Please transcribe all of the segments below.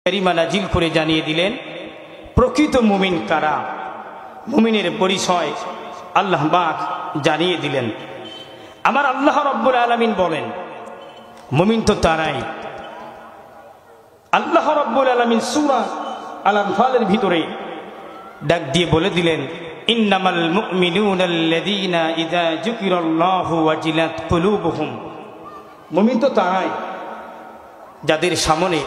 কারিমা নাজিল করে জানিয়ে দিলেন প্রকৃত মুমিন কারা। মুমিনের পরিচয় আল্লাহ পাক জানিয়ে দিলেন। আমার আল্লাহ রাব্বুল আলামিন বলেন মুমিন তো তারাই। আল্লাহ রাব্বুল আলামিন সূরা আল আনফালের ভিতরে ডাক দিয়ে বলে দিলেন ইন্নামাল মুমিনুনা আল্লাযীনা ইযা যুকিরাল্লাহু ওয়াজিলাত কুলুবুহুম। মুমিন তো তারাই যাদের সামনে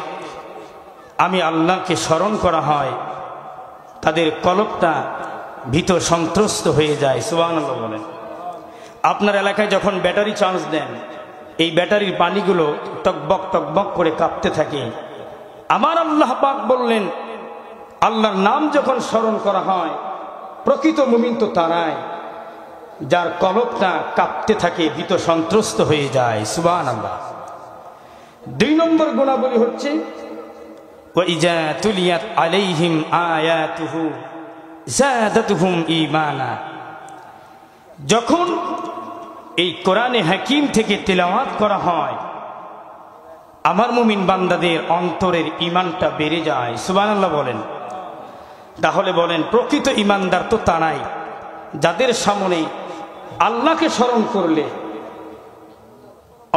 আমি আল্লাহকে স্মরণ করা হয় তাদের কলবটা ভীত সন্ত্রস্ত হয়ে যায়। সুবহানাল্লাহ বলেন। আপনার এলাকায় যখন ব্যাটারি চার্জ দেন এই ব্যাটারির পানিগুলো টকবক টকবক করে কাঁপতে থাকে। আমার আল্লাহ পাক বললেন আল্লাহর নাম যখন স্মরণ করা হয় প্রকৃত মুমিন তো তারাই যার কলবটা কাঁপতে থাকে, ভীত সন্ত্রস্ত হয়ে যায়। সুবহানাল্লাহ। 2 নম্বর গুণাবলী হচ্ছে ওয়াইজা তুলিয়াত আলাইহিম আয়াতুহু যাদাতুহুম ঈমানা। যখন এই কোরআনে হাকিম থেকে তেলাওয়াত করা হয় আমার মুমিন বান্দাদের অন্তরের ঈমানটা বেড়ে যায়। সুবহানাল্লাহ বলেন। তাহলে বলেন প্রকৃত ঈমানদার তো তারাই যাদের সামনে আল্লাহকে স্মরণ করলে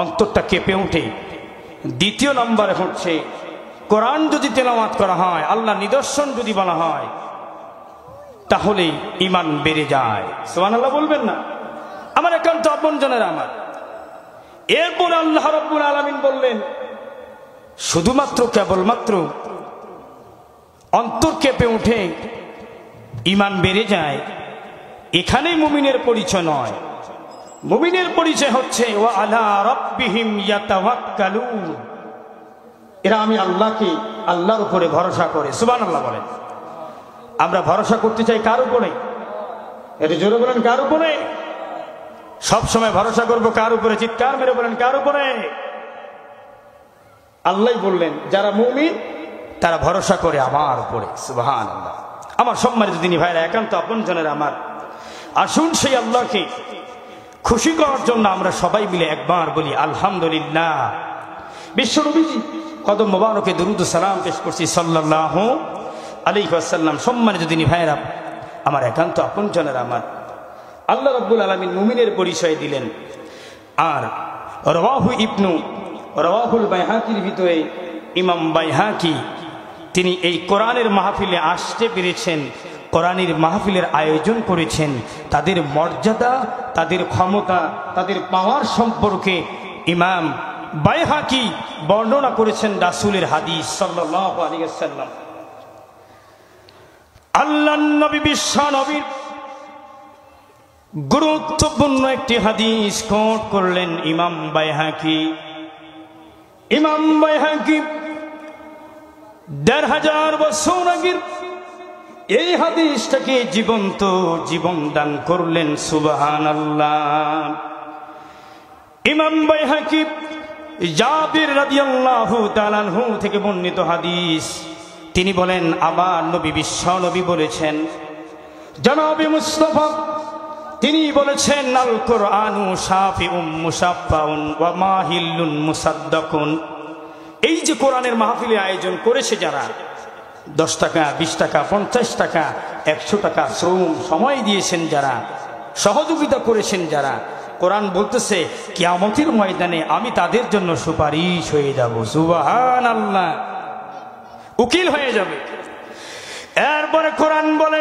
অন্তরটা কেঁপে ওঠে। 2 নম্বরে হচ্ছে কোরআন যদি তেলাওয়াত করা হয় আল্লাহ নিদর্শন যদি বলা হয় তাহলে ঈমান বেড়ে যায়। সুবহানাল্লাহ বলবেন না? আমার একান্ত আপনজনেরা আমার। এরপর আল্লাহ রাব্বুল আলামিন বললেন শুধুমাত্র কেবলমাত্র অন্তর কেঁপে ওঠে ঈমান বেড়ে যায় এখানেই মুমিনের পরিচয় নয়। মুমিনের পরিচয় হচ্ছে ওয়া আলা রাব্বিহিম ইয়াতাওয়াক্কালুন। এরা আমি আল্লাহর উপরে ভরসা করে। সুবহানাল্লাহ বলেন। আমরা ভরসা করতে চাই কার উপরে? এটা জোরে বলেন কার উপরে? সব সময় ভরসা করব কার উপরে? চিৎকার মেরে বলেন কার উপরে? আল্লাহ বললেন যারা মুমিন তারা ভরসা করে আমার উপরে। সুবহানাল্লাহ। আমার সম্মানিত দিনী ভাইরা একান্ত আপনজনের আমার, আসুন সেই আল্লাহকে খুশি করার জন্য আমরা সবাই মিলে একবার বলি আলহামদুলিল্লাহ। বিশ্বনবীজি কদম মোবারকে দরুদ ও সালাম পেশ করছি সাল্লাল্লাহু আলাইহি ওয়াসাল্লাম। সম্মানিত দিনী ভাইরা আমার একান্ত আপনজনের আমার, আল্লাহ রাব্বুল আলামিন মুমিনের পরিচয় দিলেন। আর রাওয়াহুল বাইহাকির ভিতরে ইমাম বাইহাকি তিনি এই কোরআনের মাহফিলে আসতে পেরেছেন, কোরআনের মাহফিলের আয়োজন করেছেন। তাদের মর্যাদা, তাদের ক্ষমতা, তাদের পাওয়ার সম্পর্কে ইমাম বাইহাকি বর্ণনা করেছেন রাসূলের হাদিস সাল্লাল্লাহু আলাইহি ওয়াসাল্লাম। আল্লাহর নবী বিশ্ব নবীর গুরুত্বপূর্ণ একটি হাদিস কোট করলেন ইমাম বাইহাকি। ইমাম বাইহাকি ১৫০০ বছর আগের এই হাদিসটাকে জীবন্ত জীবন দান করলেন। সুবহানাল্লাহ। ইমাম বাইহাকি জাবির রাদিয়াল্লাহু তাআলা আনহু থেকে বর্ণিত হাদিস, তিনি বলেন আমার নবী বিশ্ব নবী বলেছেন, জনাবে মুস্তাফা তিনি বলেছেন আল কোরআনু শাফিউম মুশাফফাউন ওয়া মাহিল্লুন মুসাদ্দাকুন। এই যে কোরআনের মাহফিলের আয়োজন করেছে যারা, 10 টাকা 20 টাকা 50 টাকা 100 টাকা শ্রম সময় দিয়েছেন যারা, সহযোগিতা করেছেন যারা, কোরআন বলতেছে কিয়ামতের ময়দানে আমি তাদের জন্য সুপারিশ হয়ে যাব। সুবহানাল্লাহ। উকিল হয়ে যাবে। এরপরে কোরআন বলে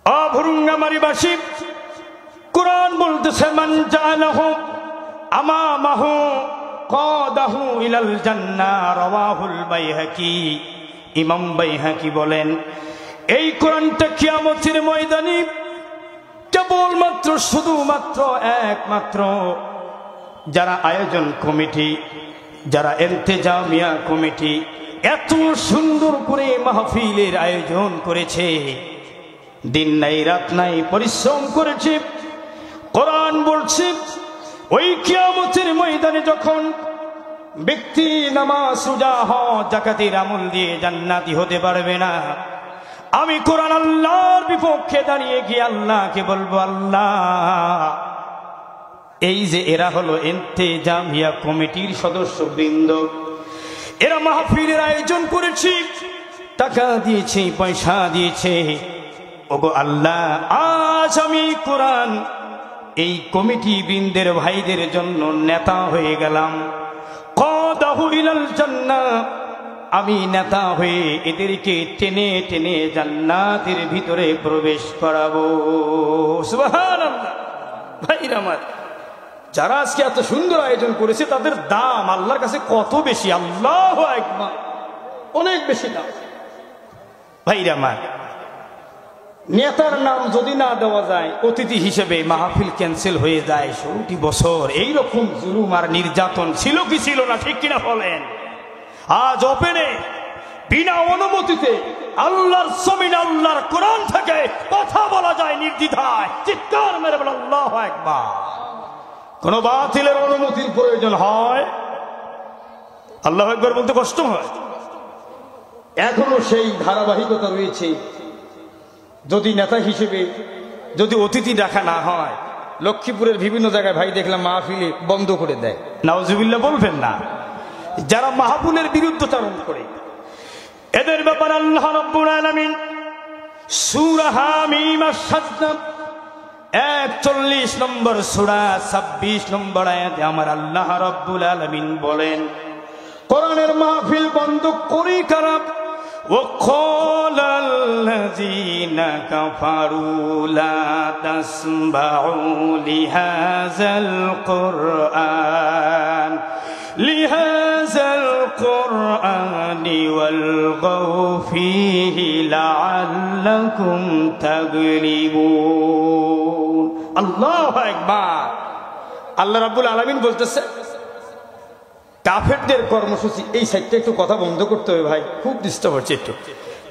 অভুরুঙ্গামারিবাসী কোরআন বলতেছে মান জাআলাহু আমামাহু কাদাহু ইলাল জান্নাহ। রাওয়াহুল বাইহাকি। ইমাম বাইহাকি বলেন এই কোরআনটা কিয়ামতের ময়দানে কেবলমাত্র শুধুমাত্র একমাত্র যারা আয়োজন কমিটি, যারা ইন্তেজামিয়া কমিটি এত সুন্দর করে মাহফিলের আয়োজন করেছে, দিন নাই রাত নাই পরিশ্রম করেছে, কোরআন বলছে ওই কিয়ামতের ময়দানে যখন ব্যক্তি নামাজ রোজা হজ যাকাতের আমল দিয়ে জান্নাতি হতে পারবে না, আমি কোরআন আল্লাহর বিপক্ষে দাঁড়িয়ে গিয়ে আল্লাহকে বলবো আল্লাহ এই যে এরা হলো ইন্তেজামিয়া কমিটির সদস্যবৃন্দ, এরা মাহফিলের আয়োজন করেছে, টাকা দিয়েছে, পয়সা দিয়েছে। ওগো আল্লাহ, আজ আমি কোরআন এই কমিটি বৃন্দের ভাইদের জন্য নেতা হয়ে গেলাম। কাদাহু ইলাল জান্নাহ, আমি নেতা হয়ে এদেরকে টেনে টেনে জান্নাতের ভিতরে প্রবেশ করাবো। সুবহানাল্লাহ। ভাইরা আমার, যারা আজকে এত সুন্দর আয়োজন করেছে তাদের দাম আল্লাহর কাছে কত বেশি! আল্লাহু আকবার, অনেক বেশি দাম। ভাইরা আমার, নেতার নাম যদি না দেওয়া যায়, অতিথি হিসেবে মাহফিল ক্যান্সেল হয়ে যায়। 16টি বছর এইরকম জুলুম আর নির্যাতন ছিল কি ছিল না, ঠিক কিনা বলেন? আজ ওপেনে বিনা অনুমতিতে আল্লাহর জমিনে আল্লাহর কোরআন থেকে কথা বলা যায় নির্দ্বিধায়। চিৎকার মেরে বলেন আল্লাহু আকবার। কোন বাতিলের অনুমতির প্রয়োজন হয়? আল্লাহু আকবার বলতে কষ্ট হয়। এখনো সেই ধারাবাহিকতা রয়েছে। যদি নেতা হিসেবে যদি অতিথি ডাকা না হয়, লক্ষ্মীপুরের বিভিন্ন জায়গায় ভাই দেখলাম মাহফিলে বন্ধ করে দেয়। নাউজুবিল্লাহ বলবেন না। যারা মাহফিলের বিরুদ্ধচারণ করে, এদের ব্যাপারে আল্লাহ রাব্বুল আলামিন সূরা হামিম আস-সাজদা 41 নম্বর সূরা 26 নম্বর আয়াতে আমার আল্লাহ রাব্বুল আলামিন বলেন, কোরআনের মাহফিল বন্ধ করে কারা? وقال الذين كفروا لا تسمعوا لهذا القرآن والغوا فيه لعلكم تغلبون। আল্লাহু আকবার। আল্লাহ রাব্বুল আলামিন বলতেছে, কাফেরদের কর্মসূচি, এই সাইডটা একটু কথা বন্ধ করতে হবে ভাই, খুব ডিস্টার্ব হচ্ছে একটু।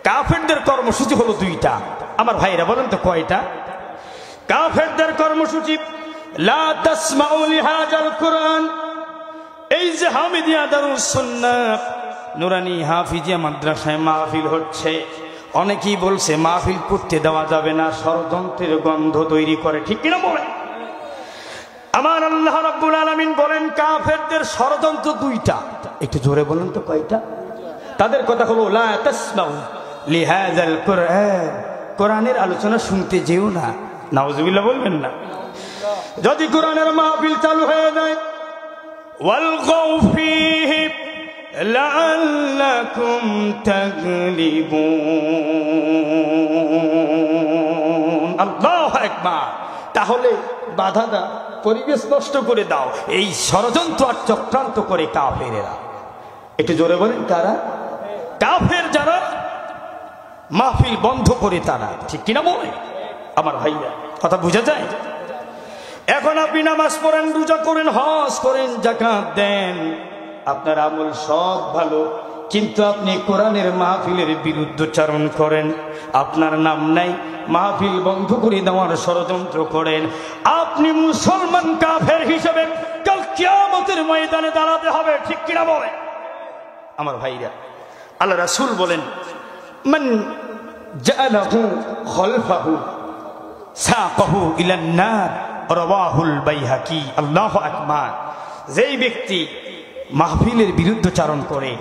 কাফেরদের কর্মসূচি হলো 2টা। আমার ভাইরা বলেন তো কয়টা? কাফেরদের কর্মসূচি লা তাসমাউ লিহাযাল কোরআন। এই যে হামিদিয়া দারুস সুন্নাহ নুরানি হাফিজিয়া মাদ্রাসায় মাহফিল হচ্ছে, অনেকেই বলছে মাহফিল করতে দেওয়া যাবে না, ষড়যন্ত্রের গন্ধ তৈরি করে, ঠিক কিনা বলেন? আমার আল্লাহ রাব্বুল আলামিন বলেন কাফেরদের ষড়যন্ত্র 2টা। একটু জোরে বলেন তো কয়টা? তাদের কথা হলো লা তাসমাউ লিহাযাল কোরআন, কোরআনের আলোচনা শুনতে যেও না। নাউজুবিল্লাহ বলবেন না। যদি কোরআনের মাহফিল চালু হয়ে যায়, ওয়ালগাউ ফীহি লাআল্লাকুম তাগলিবুন। আল্লাহু আকবার। তাহলে বাধা দাও, পরিবেশ নষ্ট করে দাও। এই ষড়যন্ত্র আর চক্রান্ত করে কাফেরেরা। একটু জোরে বলেন কারা? কাফের যারা মাহফিল বন্ধ করে তারা, ঠিক কিনা বলে? আমার ভাইয়া, কথা বোঝা যায়? এখন আপনি নামাজ পড়েন, রোজা করেন, হজ করেন, যাকাত দেন, আপনার আমল সব ভালো, কিন্তু আপনি কোরআনের মাহফিলের বিরুদ্ধচারণ করেন, আপনার নাম নাই, মাহফিল বন্ধ করে দেওয়ার ষড়যন্ত্র করেন, আপনি মুসলমান কাফের হিসেবে কাল কিয়ামতের ময়দানে দাঁড়াতে হবে, ঠিক কিনা বলে? আমার ভাইরা, আল্লাহ রাসূল বলেন, মান জাআলাহু খালফাহু সাকাহু ইলান নার, রাওয়াহুল বাইহাকি। আল্লাহু আকবার। যেই ব্যক্তি মাহফিলের বিরুদ্ধচারণ করে,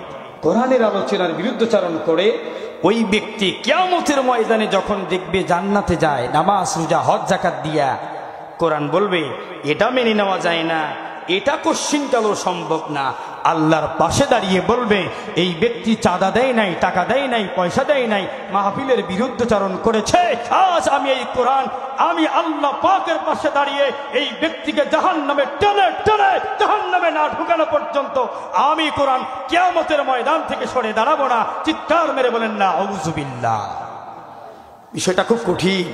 কোরআনের আলোচনার বিরুদ্ধচারণ করে, ওই ব্যক্তি কিয়ামতের ময়দানে যখন দেখবে জান্নাতে যায় নামাজ রোজা হজ যাকাত দিয়া, কোরআন বলবে এটা মেনে নেওয়া যায় না, এটা কোশ্চিনকালও সম্ভব না। আল্লাহর পাশে দাঁড়িয়ে বলবে এই ব্যক্তি চাঁদা দেয় নাই, টাকা দেয় নাই, পয়সা দেয় নাই, মাহফিলের বিরুদ্ধচারণ করেছে। আজ আমি এই কোরআন, আমি আল্লাহ পাকের পাশে দাঁড়িয়ে এই ব্যক্তিকে জাহান্নামে টেনে টেনে জাহান্নামে না ঢুকানো পর্যন্ত আমি কোরআন কিয়ামতের ময়দান থেকে সরে দাঁড়াবো না। চিৎকার মেরে বলেন না আউযুবিল্লাহ। বিষয়টা খুব কঠিন।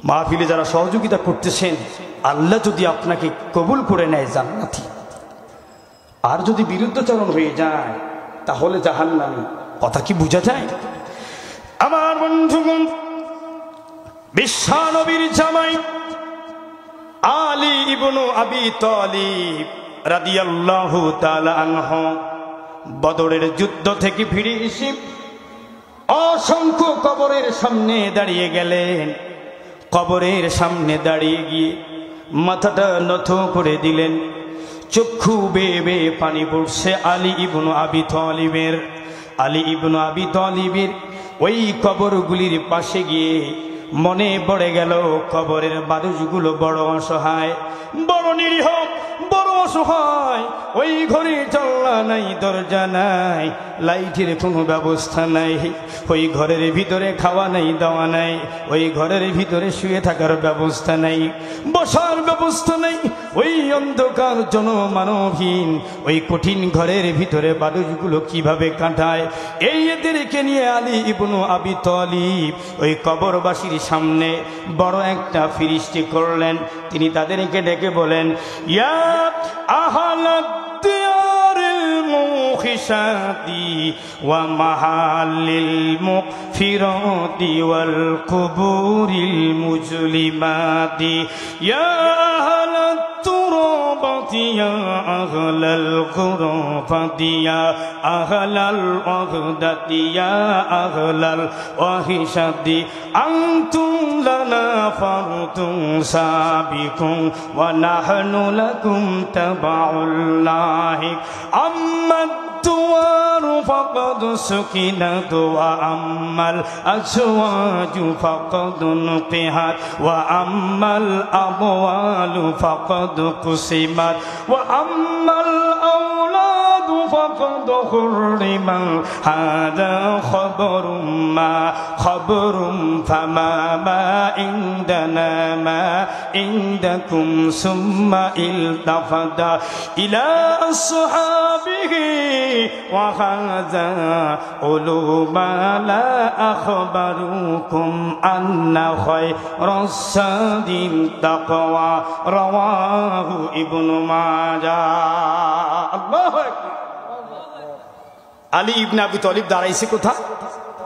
মাহফিলে যারা সহযোগিতা করতেছেন, আল্লাহ যদি আপনাকে কবুল করে নেয় জান্নাতি, আর যদি বিরুদ্ধচারণ হয়ে যায় তাহলে জাহান্নামী। কথা কি বোঝা যায়? আমার বন্ধুগণ, বিশ্বনবীর জামাই আলী ইবনে আবি তালিব রাদিয়াল্লাহু তাআলা আনহু বদরের যুদ্ধ থেকে ফিরে এসে অসংখ্য কবরের সামনে দাঁড়িয়ে গেলেন। কবরের সামনে দাঁড়িয়ে গিয়ে মাথাটা নত করে দিলেন। চক্ষু বেয়ে বেয়ে পানি পড়ছে আলী ইবনে আবি তালিবের। আলী ইবনে আবি তালিবের ওই কবরগুলির পাশে গিয়ে মনে পড়ে গেল কবরের মানুষগুলো বড় অসহায়, বড় নিরীহ, বড় অসহায়। ওই ঘরে জানলা নাই, দরজা নাই, লাইটের কোনো ব্যবস্থা নাই, ওই ঘরের ভিতরে খাওয়া নাই, দাওয়া নাই, ওই ঘরের ভিতরে শুয়ে থাকার ব্যবস্থা নাই, বসার ব্যবস্থা নাই। ওই অন্ধকার জনমানবহীন ওই কঠিন ঘরের ভিতরে মানুষগুলো কিভাবে কাটায়, এই এদেরকে নিয়ে আলী ইবনে আবি তালিব ওই কবরবাসীর সামনে বড় একটা ফিরিস্তি করলেন। তিনি তাদেরকে ডেকে বলেন, ইয়া আহলাদ দিয়ারিল মুখিসাতি ওয়া মাহালিল মুগফিরাতি ওয়াল কুবুরিল মুজলিমাতি, ইয়া আহলাত তুরাবাতি ইয়া আহলাল গুরফাতি ইয়া আহলাল ওয়াহদাতি ইয়া আহলাল ওয়াহিশাতি, আনতুম লানা ফারতুম সাবিকুম ওয়া নাহনু লাকুম তাবাউল্লাহি, আম্মাদ দুয়ারু ফাকাদ সুকিনাত ওয়া আম্মাল আজওয়াজু ফাকাদ নুকিহাত ওয়া আম্মাল আমওয়ালু ফাকাদ কুসিমাত ওয়া আম্মাল আওলাদু ফাকাদ হুররিমা, হাদা খবরুম মা খবরুম ফামা মা ইনদানা মা ইনদাকুম সুম্মা ইলতাফাদা ইলা আসহাবিহি ওয়া হাযা উলুমা লা আখবারুকুম আন্না খায়রাস সাদিন তাকওয়া, রাওয়াহু ইবনু মাজাহ। আল্লাহু আকবার। আলী ইবনে আবি তালিব দাঁড়াইছে কোথায়?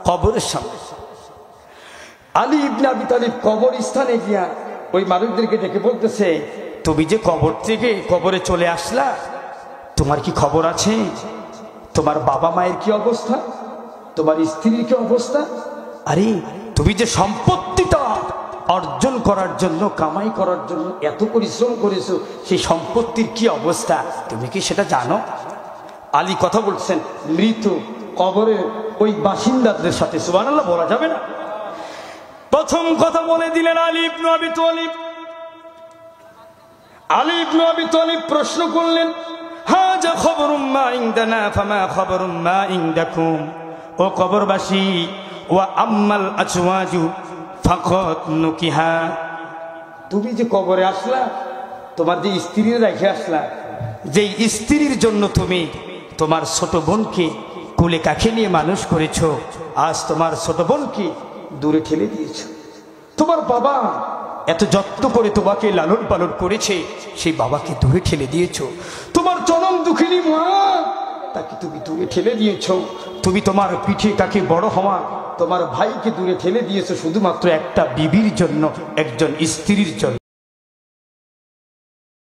কবরের সামনে। আলী ইবনে আবি তালিব কবরস্থানে গিয়া ওই মানুষদেরকে ডেকে বলতেছে, তুমি যে কবর থেকে কবরে চলে আসলা, তোমার কি খবর আছে? তোমার বাবা মায়ের কি অবস্থা? তোমার স্ত্রীর কি অবস্থা? আরে তুমি যে সম্পত্তিটা অর্জন করার জন্য, কামাই করার জন্য এত পরিশ্রম করেছো, সেই সম্পত্তির কি অবস্থা তুমি কি সেটা জানো? আলী কথা বলছেন মৃত কবরের ওই বাসিন্দাদের সাথে, সুবহানাল্লাহ বলা যাবে না। প্রথম কথা বলে দিলেন আলী ইবনে আবি তালিব। আলী ইবনে আবি তালিব প্রশ্ন করলেন, হাজা খবরুম মা ইনদানা ফামা খবরুম মা ইনদাকুম, ও কবরবাসী, ওয়া আম্মাল আজওয়াজু ফাকাত নুকিহা, তুমি যে কবরে আসলা, তোমার যে স্ত্রী রেখে আসলা, যেই স্ত্রীর জন্য তুমি তোমার ছোট বোনকে কোলে কাছে নিয়ে মানুষ করেছো, আজ তোমার ছোট বোনকে দূরে ঠেলে দিয়েছো। তোমার বাবা এত যত্ন করে তোমাকে লালন পালন করেছে, সেই বাবাকে দূরে ঠেলে দিয়েছো। তোমার চরম দুঃখিনী মা, তাকে তুমি দূরে ঠেলে দিয়েছো। তুমি তোমার পিঠে কাকে বড় হওয়া তোমার ভাইকে দূরে ঠেলে দিয়েছো শুধুমাত্র একটা বিবির জন্য, একজন স্ত্রীর জন্য।